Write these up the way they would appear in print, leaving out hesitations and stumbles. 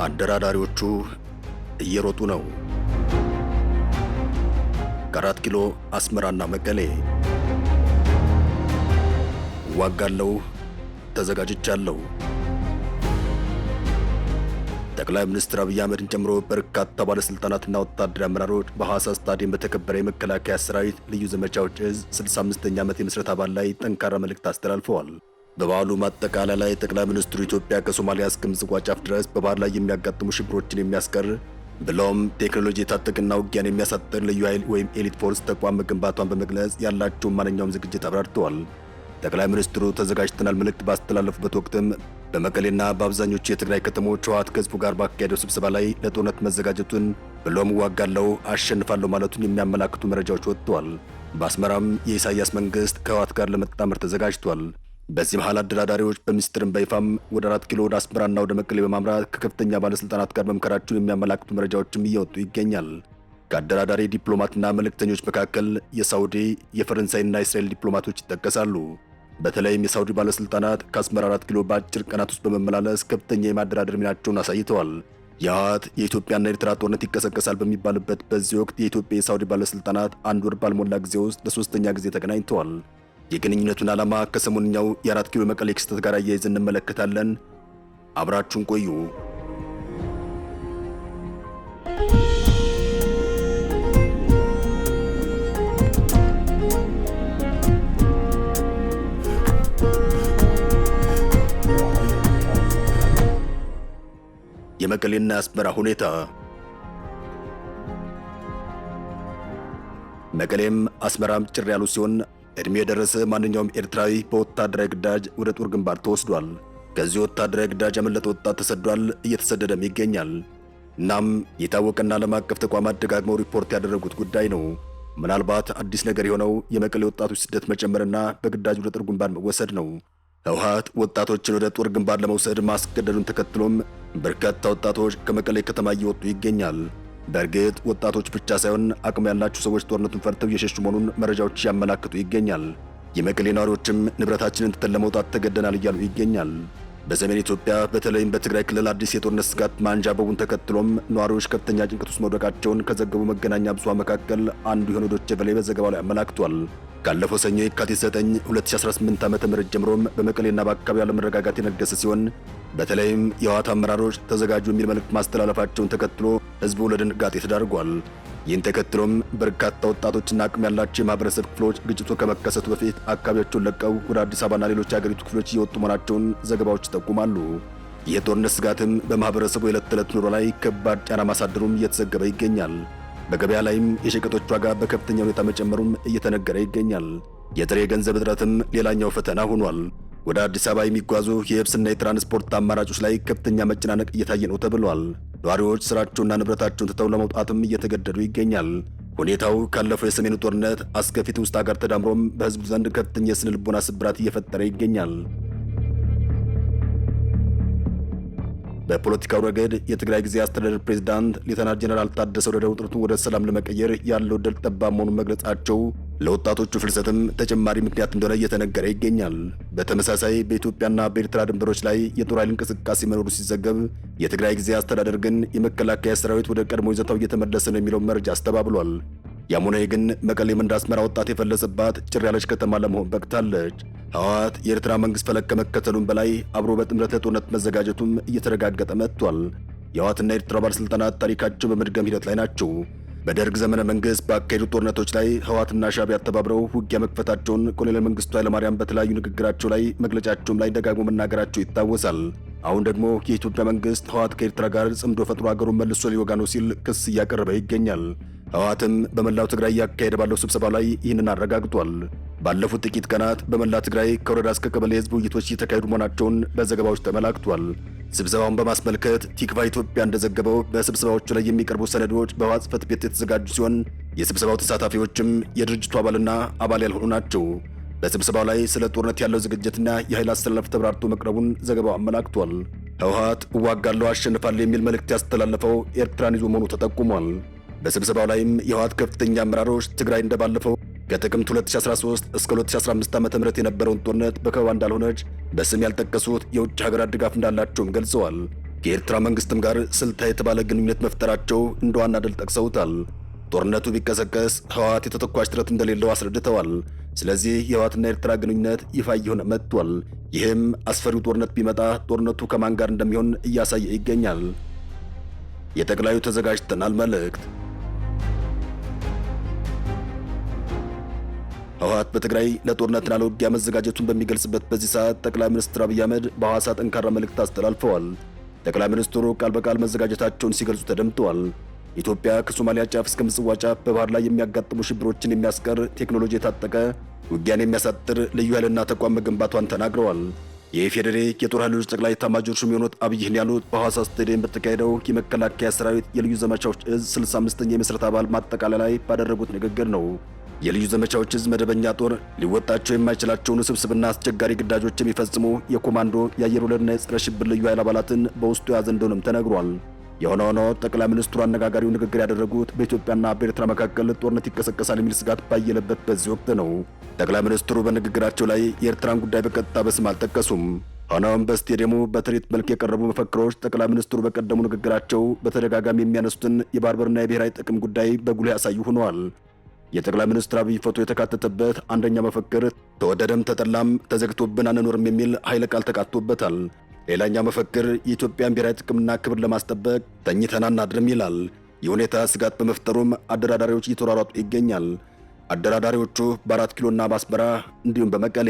አደራዳሪዎቹ እየሮጡ ነው። ከ4 ኪሎ አስመራና መቀሌ ዋጋለው ተዘጋጅቻለሁ። ጠቅላይ ሚኒስትር አብይ አህመድን ጨምሮ በርካታ ባለስልጣናትና ወታደራዊ አመራሮች በሐዋሳ ስታዲየም በተከበረ የመከላከያ ሰራዊት ልዩ ዘመቻዎች እዝ 65ኛ ዓመት የምስረታ በዓል ላይ ጠንካራ መልእክት አስተላልፈዋል። በበዓሉ ማጠቃለያ ላይ ጠቅላይ ሚኒስትሩ ኢትዮጵያ ከሶማሊያ እስከ ምጽዋ ጫፍ ድረስ በባህር ላይ የሚያጋጥሙ ሽብሮችን የሚያስቀር ብለውም ቴክኖሎጂ የታጠቀና ውጊያን የሚያሳጥር ልዩ ኃይል ወይም ኤሊት ፎርስ ተቋም መገንባቷን በመግለጽ ያላቸውን ማንኛውም ዝግጅት አብራርተዋል። ጠቅላይ ሚኒስትሩ ተዘጋጅተናል መልእክት ባስተላለፉበት ወቅትም በመቀሌና በአብዛኞቹ የትግራይ ከተሞች ህወሓት ከህዝቡ ጋር ባካሄደው ስብሰባ ላይ ለጦርነት መዘጋጀቱን ብሎም ዋጋለው አሸንፋለሁ ማለቱን የሚያመላክቱ መረጃዎች ወጥተዋል። በአስመራም የኢሳያስ መንግስት ከህወሓት ጋር ለመጣመር ተዘጋጅቷል። በዚህ መሃል አደራዳሪዎች በሚስጥርም በይፋም ወደ 4 ኪሎ ወደ አስመራና ወደ መቀሌ በማምራት ከከፍተኛ ባለስልጣናት ጋር መምከራቸውን የሚያመላክቱ መረጃዎችም እየወጡ ይገኛል። ከአደራዳሪ ዲፕሎማትና መልእክተኞች መካከል የሳውዲ የፈረንሳይና የእስራኤል ዲፕሎማቶች ይጠቀሳሉ። በተለይም የሳውዲ ባለስልጣናት ከአስመራ 4 ኪሎ በአጭር ቀናት ውስጥ በመመላለስ ከፍተኛ የማደራደር ሚናቸውን አሳይተዋል። የህወሓት የኢትዮጵያና ኤርትራ ጦርነት ይቀሰቀሳል በሚባልበት በዚህ ወቅት የኢትዮጵያ የሳውዲ ባለስልጣናት አንድ ወር ባልሞላ ጊዜ ውስጥ ለሶስተኛ ጊዜ ተገናኝተዋል። የግንኙነቱን ዓላማ ከሰሞንኛው የ4 ኪሎ መቀሌ ክስተት ጋር አያይዘን እንመለከታለን። አብራችሁን ቆዩ። የመቀሌና አስመራ ሁኔታ። መቀሌም አስመራም ጭር ያሉ ሲሆን እድሜ የደረሰ ማንኛውም ኤርትራዊ በወታደራዊ ግዳጅ ወደ ጦር ግንባር ተወስዷል። ከዚህ ወታደራዊ ግዳጅ ያመለጠ ወጣት ተሰዷል፣ እየተሰደደም ይገኛል። እናም የታወቀና ዓለም አቀፍ ተቋማት ደጋግመው ሪፖርት ያደረጉት ጉዳይ ነው። ምናልባት አዲስ ነገር የሆነው የመቀሌ ወጣቶች ስደት መጨመርና በግዳጅ ወደ ጦር ግንባር መወሰድ ነው። ህወሓት ወጣቶችን ወደ ጦር ግንባር ለመውሰድ ማስገደዱን ተከትሎም በርካታ ወጣቶች ከመቀሌ ከተማ እየወጡ ይገኛል። በእርግጥ ወጣቶች ብቻ ሳይሆን አቅም ያላቸው ሰዎች ጦርነቱን ፈርተው እየሸሹ መሆኑን መረጃዎች ያመላክቱ ይገኛል። የመቀሌ ነዋሪዎችም ንብረታችንን ትተን ለመውጣት ተገደናል እያሉ ይገኛል። በሰሜን ኢትዮጵያ በተለይም በትግራይ ክልል አዲስ የጦርነት ስጋት ማንዣበቡን ተከትሎም ነዋሪዎች ከፍተኛ ጭንቀት ውስጥ መውደቃቸውን ከዘገቡ መገናኛ ብዙሃን መካከል አንዱ የሆነው ዶይቼ ቬለ በዘገባው ላይ አመላክቷል። ካለፈው ሰኞ የካቲት 9 2018 ዓ.ም ጀምሮም በመቀሌና በአካባቢው አለመረጋጋት የነገሰ ሲሆን በተለይም የህወሓት አመራሮች ተዘጋጁ የሚል መልእክት ማስተላለፋቸውን ተከትሎ ህዝቡ ለድንጋጤ ተዳርጓል። ይህን ተከትሎም በርካታ ወጣቶችና አቅም ያላቸው የማህበረሰብ ክፍሎች ግጭቱ ከመከሰቱ በፊት አካባቢያቸውን ለቀው ወደ አዲስ አበባና ሌሎች የአገሪቱ ክፍሎች እየወጡ መሆናቸውን ዘገባዎች ይጠቁማሉ። ይህ የጦርነት ስጋትም በማህበረሰቡ የዕለት ተዕለት ኑሮ ላይ ከባድ ጫና ማሳደሩም እየተዘገበ ይገኛል። በገበያ ላይም የሸቀጦች ዋጋ በከፍተኛ ሁኔታ መጨመሩም እየተነገረ ይገኛል። የጥሬ ገንዘብ እጥረትም ሌላኛው ፈተና ሆኗል። ወደ አዲስ አበባ የሚጓዙ የየብስና የትራንስፖርት አማራጮች ላይ ከፍተኛ መጨናነቅ እየታየ ነው ተብሏል። ነዋሪዎች ስራቸውና ንብረታቸውን ትተው ለመውጣትም እየተገደዱ ይገኛል። ሁኔታው ካለፈው የሰሜኑ ጦርነት አስከፊ ትውስታ ጋር ተዳምሮም በህዝቡ ዘንድ ከፍተኛ የስነ ልቦና ስብራት እየፈጠረ ይገኛል። በፖለቲካው ረገድ የትግራይ ጊዜያዊ አስተዳደር ፕሬዝዳንት ሌተናል ጄኔራል ታደሰ ወረደ ውጥረቱን ወደ ሰላም ለመቀየር ያለው ዕድል ጠባብ መሆኑን መግለጻቸው ለወጣቶቹ ፍልሰትም ተጨማሪ ምክንያት እንደሆነ እየተነገረ ይገኛል። በተመሳሳይ በኢትዮጵያና በኤርትራ ድንበሮች ላይ የጦር ኃይል እንቅስቃሴ መኖሩ ሲዘገብ፣ የትግራይ ጊዜያዊ አስተዳደር ግን የመከላከያ ሰራዊት ወደ ቀድሞ ይዘታው እየተመለሰ ነው የሚለው መረጃ አስተባብሏል። ያም ሆነ ግን መቀሌም እንደ አስመራ ወጣት የፈለሰባት ጭር ያለች ከተማ ለመሆን በቅታለች። ህወሓት የኤርትራ መንግስት ፈለግ ከመከተሉም በላይ አብሮ በጥምረት ለጦርነት መዘጋጀቱም እየተረጋገጠ መጥቷል። የህወሓትና የኤርትራ ባለስልጣናት ታሪካቸው በመድገም ሂደት ላይ ናቸው። በደርግ ዘመነ መንግስት ባካሄዱ ጦርነቶች ላይ ህወሓትና ሻዕቢያ ተባብረው ውጊያ መክፈታቸውን ኮሎኔል መንግስቱ ኃይለማርያም በተለያዩ ንግግራቸው ላይ መግለጫቸውም ላይ ደጋግሞ መናገራቸው ይታወሳል። አሁን ደግሞ የኢትዮጵያ መንግስት ህወሓት ከኤርትራ ጋር ጽምዶ ፈጥሮ አገሩን መልሶ ሊወጋ ነው ሲል ክስ እያቀረበ ይገኛል። ህወሓትም በመላው ትግራይ እያካሄደ ባለው ስብሰባ ላይ ይህንን አረጋግጧል። ባለፉት ጥቂት ቀናት በመላ ትግራይ ከወረዳ እስከ ቀበሌ የህዝብ ውይይቶች እየተካሄዱ መሆናቸውን በዘገባዎች ተመላክቷል። ስብሰባውን በማስመልከት ቲክቫህ ኢትዮጵያ እንደዘገበው በስብሰባዎቹ ላይ የሚቀርቡ ሰነዶች በህወሓት ጽሕፈት ቤት የተዘጋጁ ሲሆን የስብሰባው ተሳታፊዎችም የድርጅቱ አባልና አባል ያልሆኑ ናቸው። በስብሰባው ላይ ስለ ጦርነት ያለው ዝግጅትና የኃይል አሰላለፍ ተብራርቶ መቅረቡን ዘገባው አመላክቷል። ህወሓት እዋጋለሁ አሸንፋለሁ የሚል መልእክት ያስተላለፈው ኤርትራን ይዞ መሆኑ ተጠቁሟል። በስብሰባው ላይም የህወሓት ከፍተኛ አመራሮች ትግራይ እንደባለፈው ከጥቅምት 2013 እስከ 2015 ዓ.ም የነበረውን ጦርነት በከበባ እንዳልሆነች በስም ያልጠቀሱት የውጭ ሀገራት ድጋፍ እንዳላቸውም ገልጸዋል። ከኤርትራ መንግስትም ጋር ስልታዊ የተባለ ግንኙነት መፍጠራቸው እንደ ዋና ድል ጠቅሰውታል። ጦርነቱ ቢቀሰቀስ ህወሓት የተተኳሽ ጥረት እንደሌለው አስረድተዋል። ስለዚህ የህወሓትና የኤርትራ ግንኙነት ይፋ እየሆነ መጥቷል። ይህም አስፈሪው ጦርነት ቢመጣ ጦርነቱ ከማን ጋር እንደሚሆን እያሳየ ይገኛል። የጠቅላዩ ተዘጋጅተናል መልእክት። ህወሓት በትግራይ ለጦርነትና ለውጊያ መዘጋጀቱን በሚገልጽበት በዚህ ሰዓት ጠቅላይ ሚኒስትር አብይ አህመድ በሐዋሳ ጠንካራ መልእክት አስተላልፈዋል። ጠቅላይ ሚኒስትሩ ቃል በቃል መዘጋጀታቸውን ሲገልጹ ተደምጠዋል። ኢትዮጵያ ከሶማሊያ ጫፍ እስከ ምጽዋ ጫፍ በባህር ላይ የሚያጋጥሙ ሽብሮችን የሚያስቀር ቴክኖሎጂ የታጠቀ ውጊያን የሚያሳጥር ልዩ ኃይልና ተቋም መገንባቷን ተናግረዋል። የኢፌዴሪ የጦር ኃይሎች ጠቅላይ ኤታማዦር ሹም የሆኑት አብይ ይህን ያሉት በሐዋሳ ስታዲየም በተካሄደው የመከላከያ ሰራዊት የልዩ ዘመቻዎች እዝ 65ኛ የምስረታ በዓል ማጠቃለያ ላይ ባደረጉት ንግግር ነው። የልዩ ዘመቻዎች እዝ መደበኛ ጦር ሊወጣቸው የማይችላቸውን ውስብስብና አስቸጋሪ ግዳጆች የሚፈጽሙ የኮማንዶ የአየር ወለድና የጸረ ሽብር ልዩ ኃይል አባላትን በውስጡ የያዘ እንደሆነም ተነግሯል። የሆነ ሆኖ ጠቅላይ ሚኒስትሩ አነጋጋሪው ንግግር ያደረጉት በኢትዮጵያና በኤርትራ መካከል ጦርነት ይቀሰቀሳል የሚል ስጋት ባየለበት በዚህ ወቅት ነው። ጠቅላይ ሚኒስትሩ በንግግራቸው ላይ የኤርትራን ጉዳይ በቀጥታ በስም አልጠቀሱም። ሆኖም በስቴዲየሙ በትርኢት መልክ የቀረቡ መፈክሮች ጠቅላይ ሚኒስትሩ በቀደሙ ንግግራቸው በተደጋጋሚ የሚያነሱትን የባህር በርና የብሔራዊ ጥቅም ጉዳይ በጉልህ ያሳዩ ሆነዋል። የጠቅላይ ሚኒስትር አብይ ፎቶ የተካተተበት አንደኛ መፈክር ተወደደም ተጠላም ተዘግቶብን አንኖርም የሚል ኃይለ ቃል ተካቶበታል። ሌላኛው መፈክር የኢትዮጵያን ብሔራዊ ጥቅምና ክብር ለማስጠበቅ ተኝተን አናድርም ይላል። ይህ ሁኔታ ስጋት በመፍጠሩም አደራዳሪዎች እየተሯሯጡ ይገኛል። አደራዳሪዎቹ በ4 ኪሎና በአስመራ እንዲሁም በመቀሌ።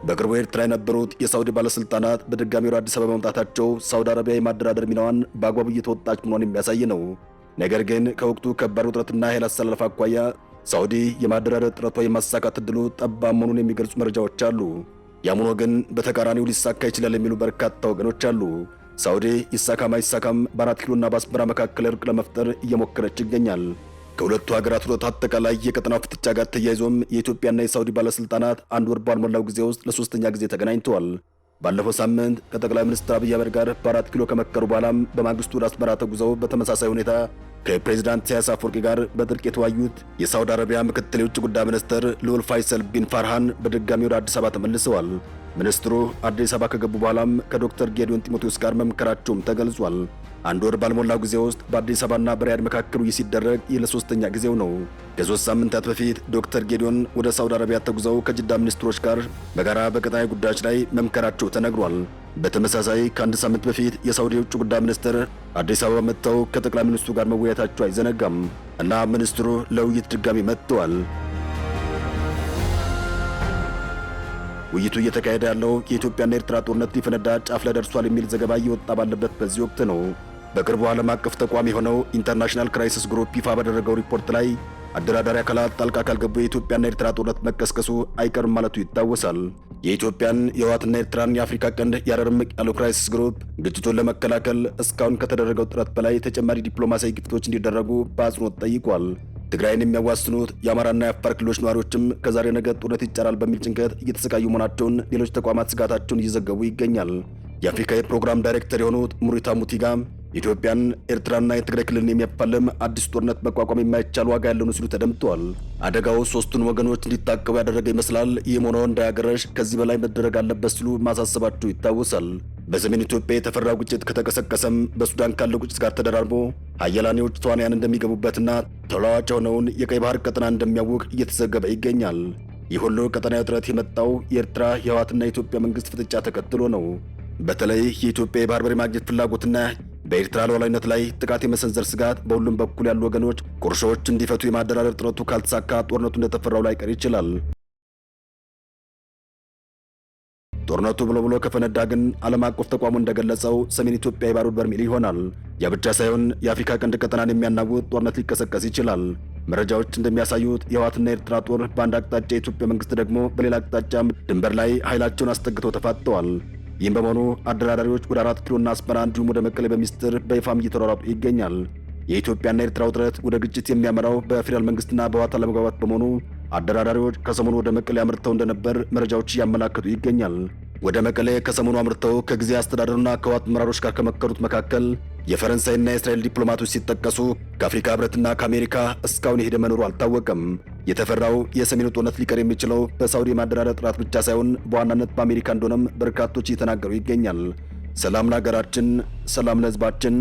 በቅርቡ ኤርትራ የነበሩት የሳውዲ ባለስልጣናት በድጋሚ ወደ አዲስ አበባ መምጣታቸው ሳውዲ አረቢያ የማደራደር ሚናዋን በአግባቡ እየተወጣች መሆኗን የሚያሳይ ነው። ነገር ግን ከወቅቱ ከባድ ውጥረትና ኃይል አሰላለፍ አኳያ ሳውዲ የማደራደር ጥረቷ የማሳካት ዕድሉ ጠባብ መሆኑን የሚገልጹ መረጃዎች አሉ። ያም ሆኖ ግን በተቃራኒው ሊሳካ ይችላል የሚሉ በርካታ ወገኖች አሉ። ሳውዲ ይሳካም አይሳካም በ4 ኪሎና በአስመራ መካከል እርቅ ለመፍጠር እየሞከረች ይገኛል። ከሁለቱ ሀገራት ወደ አጠቃላይ የቀጠናው ፍጥጫ ጋር ተያይዞም የኢትዮጵያና የሳውዲ ባለስልጣናት አንድ ወር ባልሞላው ጊዜ ውስጥ ለሶስተኛ ጊዜ ተገናኝተዋል። ባለፈው ሳምንት ከጠቅላይ ሚኒስትር አብይ አህመድ ጋር በ4 ኪሎ ከመከሩ በኋላም በማግስቱ ወደ አስመራ ተጉዘው በተመሳሳይ ሁኔታ ከፕሬዝዳንት ኢሳያስ አፈወርቂ ጋር በጥልቅ የተወያዩት የሳውዲ አረቢያ ምክትል የውጭ ጉዳይ ሚኒስትር ልዑል ፋይሰል ቢን ፋርሃን በድጋሚ ወደ አዲስ አበባ ተመልሰዋል። ሚኒስትሩ አዲስ አበባ ከገቡ በኋላም ከዶክተር ጌዲዮን ጢሞቴዎስ ጋር መምከራቸውም ተገልጿል። አንድ ወር ባልሞላው ጊዜ ውስጥ በአዲስ አበባና በሪያድ መካከል ውይይት ሲደረግ ይህ ለሶስተኛ ጊዜው ነው። ከ3 ሳምንታት በፊት ዶክተር ጌዲዮን ወደ ሳውዲ አረቢያ ተጉዘው ከጅዳ ሚኒስትሮች ጋር በጋራ በቀጣይ ጉዳዮች ላይ መምከራቸው ተነግሯል። በተመሳሳይ ከአንድ ሳምንት በፊት የሳውዲ የውጭ ጉዳይ ሚኒስትር አዲስ አበባ መጥተው ከጠቅላይ ሚኒስትሩ ጋር መወያየታቸው አይዘነጋም እና ሚኒስትሩ ለውይይት ድጋሚ መጥተዋል። ውይይቱ እየተካሄደ ያለው የኢትዮጵያና ኤርትራ ጦርነት ሊፈነዳ ጫፍ ላይ ደርሷል የሚል ዘገባ እየወጣ ባለበት በዚህ ወቅት ነው። በቅርቡ ዓለም አቀፍ ተቋም የሆነው ኢንተርናሽናል ክራይሲስ ግሩፕ ይፋ ባደረገው ሪፖርት ላይ አደራዳሪ አካላት ጣልቃ ካልገቡ የኢትዮጵያና ኤርትራ ጦርነት መቀስቀሱ አይቀርም ማለቱ ይታወሳል። የኢትዮጵያን የህወሓትና ኤርትራን የአፍሪካ ቀንድ ያረርምቅ ያለው ክራይሲስ ግሩፕ ግጭቱን ለመከላከል እስካሁን ከተደረገው ጥረት በላይ ተጨማሪ ዲፕሎማሲያዊ ግፊቶች እንዲደረጉ በአጽንኦት ጠይቋል። ትግራይን የሚያዋስኑት የአማራና የአፋር ክልሎች ነዋሪዎችም ከዛሬ ነገ ጦርነት ይጫራል በሚል ጭንቀት እየተሰቃዩ መሆናቸውን ሌሎች ተቋማት ስጋታቸውን እየዘገቡ ይገኛል። የአፍሪካ የፕሮግራም ዳይሬክተር የሆኑት ሙሪታ ሙቲጋ ኢትዮጵያን፣ ኤርትራና የትግራይ ክልልን የሚያፋልም አዲስ ጦርነት መቋቋም የማይቻል ዋጋ ያለው ነው ሲሉ ተደምጠዋል። አደጋው ሶስቱን ወገኖች እንዲታቀቡ ያደረገ ይመስላል። ይህም ሆኖ እንዳያገረሽ ከዚህ በላይ መደረግ አለበት ሲሉ ማሳሰባቸው ይታወሳል። በሰሜን ኢትዮጵያ የተፈራው ግጭት ከተቀሰቀሰም በሱዳን ካለው ግጭት ጋር ተደራርቦ ሀያላን የውጭ ተዋንያን እንደሚገቡበትና ተለዋዋጭ የሆነውን የቀይ ባህር ቀጠና እንደሚያውቅ እየተዘገበ ይገኛል። ይህ ሁሉ ቀጠናዊ ውጥረት የመጣው የኤርትራ የህወሓትና የኢትዮጵያ መንግስት ፍጥጫ ተከትሎ ነው። በተለይ የኢትዮጵያ የባህር በር ማግኘት ፍላጎትና በኤርትራ ሉዓላዊነት ላይ ጥቃት የመሰንዘር ስጋት በሁሉም በኩል ያሉ ወገኖች ቁርሾዎች እንዲፈቱ የማደራደር ጥረቱ ካልተሳካ ጦርነቱ እንደተፈራው ላይቀር ይችላል። ጦርነቱ ብሎ ከፈነዳ ግን ዓለም አቀፍ ተቋሙ እንደገለጸው ሰሜን ኢትዮጵያ የባህር በርሜል ይሆናል። ያ ብቻ ሳይሆን የአፍሪካ ቀንድ ቀጠናን የሚያናውጥ ጦርነት ሊቀሰቀስ ይችላል። መረጃዎች እንደሚያሳዩት የህወሓትና የኤርትራ ጦር በአንድ አቅጣጫ፣ የኢትዮጵያ መንግስት ደግሞ በሌላ አቅጣጫ ድንበር ላይ ኃይላቸውን አስጠግተው ተፋጠዋል። ይህም በመሆኑ አደራዳሪዎች ወደ 4 ኪሎና አስመራ እንዲሁም ወደ መቀሌ በሚስጥር በይፋም እየተሯሯጡ ይገኛል። የኢትዮጵያና የኤርትራ ውጥረት ወደ ግጭት የሚያመራው በፌዴራል መንግስትና በህወሓት አለመግባባት በመሆኑ አደራዳሪዎች ከሰሞኑ ወደ መቀሌ አምርተው እንደነበር መረጃዎች እያመላከቱ ይገኛል። ወደ መቀሌ ከሰሞኑ አምርተው ከጊዜ አስተዳደሩና ከህወሓት አመራሮች ጋር ከመከሩት መካከል የፈረንሳይና የእስራኤል ዲፕሎማቶች ሲጠቀሱ ከአፍሪካ ህብረትና ከአሜሪካ እስካሁን የሄደ መኖሩ አልታወቀም። የተፈራው የሰሜኑ ጦርነት ሊቀር የሚችለው በሳውዲ ማደራደር ጥራት ብቻ ሳይሆን በዋናነት በአሜሪካ እንደሆነም በርካቶች እየተናገሩ ይገኛል። ሰላም ለሀገራችን፣ ሰላም ለህዝባችን።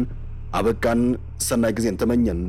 አበቃን። ሰናይ ጊዜን ተመኘን።